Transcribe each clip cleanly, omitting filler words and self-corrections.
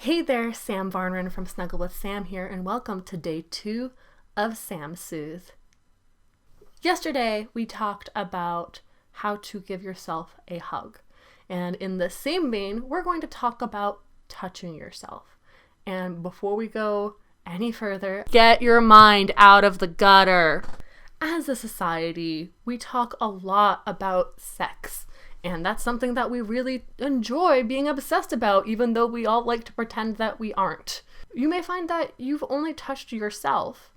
Hey there, Sam Varnerin from Snuggle with Sam here, and welcome to day 2 of Sam-Soothe. Yesterday, we talked about how to give yourself a hug. And in the same vein, we're going to talk about touching yourself. And before we go any further, get your mind out of the gutter. As a society, we talk a lot about sex. And that's something that we really enjoy being obsessed about, even though we all like to pretend that we aren't. You may find that you've only touched yourself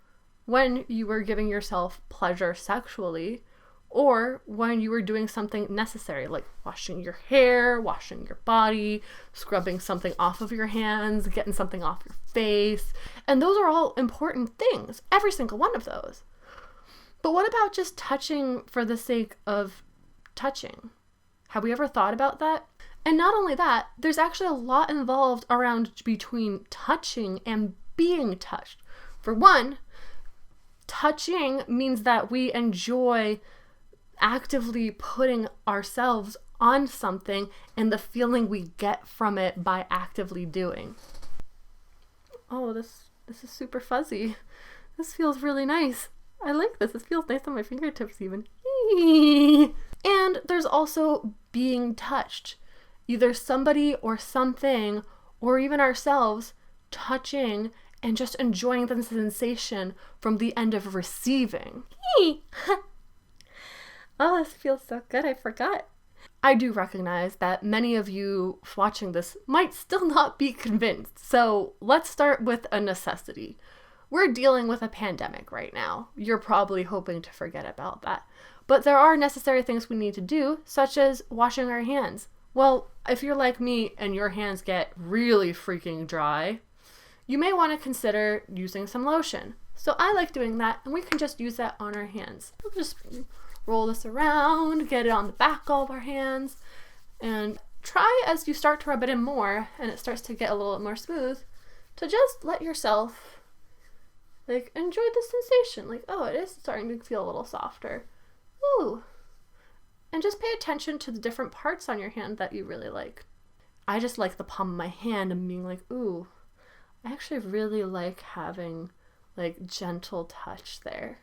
when you were giving yourself pleasure sexually, or when you were doing something necessary, like washing your hair, washing your body, scrubbing something off of your hands, getting something off your face. And those are all important things, every single one of those. But what about just touching for the sake of touching? Have we ever thought about that? And not only that, there's actually a lot involved around between touching and being touched. For one, touching means that we enjoy actively putting ourselves on something and the feeling we get from it by actively doing. Oh, this is super fuzzy. This feels really nice. I like this. This feels nice on my fingertips even. And there's also being touched. Either somebody or something, or even ourselves, touching and just enjoying the sensation from the end of receiving. Oh, this feels so good. I forgot. I do recognize that many of you watching this might still not be convinced. So let's start with a necessity. We're dealing with a pandemic right now. You're probably hoping to forget about that. But there are necessary things we need to do, such as washing our hands. Well, if you're like me and your hands get really freaking dry, you may want to consider using some lotion. So I like doing that, and we can just use that on our hands. We'll just roll this around, get it on the back of our hands, and try as you start to rub it in more, and it starts to get a little more smooth, to just let yourself enjoy the sensation. Oh, it is starting to feel a little softer. Ooh. And just pay attention to the different parts on your hand that you really like. I just like the palm of my hand and being like, ooh, I actually really like having gentle touch there.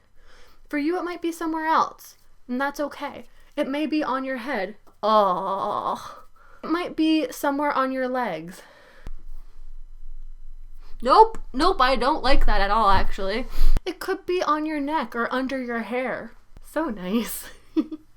For you, it might be somewhere else, and that's okay. It may be on your head. Oh. It might be somewhere on your legs. Nope, I don't like that at all, actually. It could be on your neck or under your hair. So nice.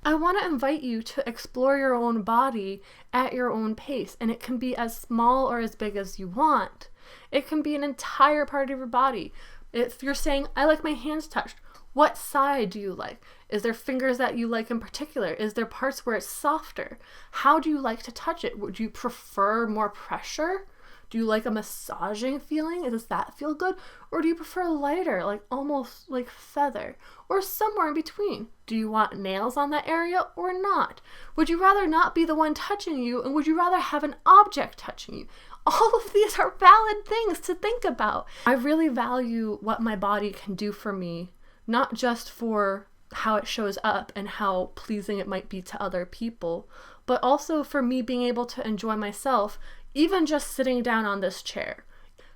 I want to invite you to explore your own body at your own pace, and it can be as small or as big as you want. It can be an entire part of your body. If you're saying, I like my hands touched, what side do you like? Is there fingers that you like in particular? Is there parts where it's softer? How do you like to touch it? Would you prefer more pressure? Do you like a massaging feeling? Does that feel good? Or do you prefer lighter, almost like feather? Or somewhere in between? Do you want nails on that area or not? Would you rather not be the one touching you, and would you rather have an object touching you? All of these are valid things to think about. I really value what my body can do for me, not just for how it shows up and how pleasing it might be to other people, but also for me being able to enjoy myself, even just sitting down on this chair.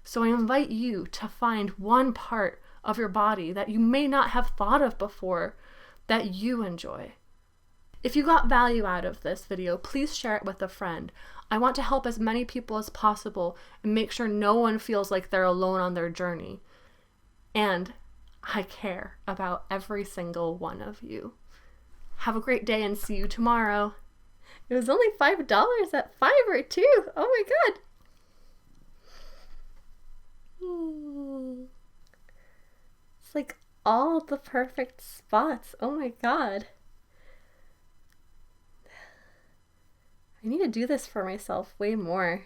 So I invite you to find one part of your body that you may not have thought of before that you enjoy. If you got value out of this video, please share it with a friend. I want to help as many people as possible and make sure no one feels like they're alone on their journey. And I care about every single one of you. Have a great day and see you tomorrow. It was only $5 at Fiverr too. Oh my god. It's all the perfect spots. Oh my god. I need to do this for myself way more.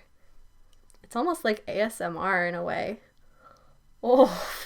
It's almost like ASMR in a way. Oh.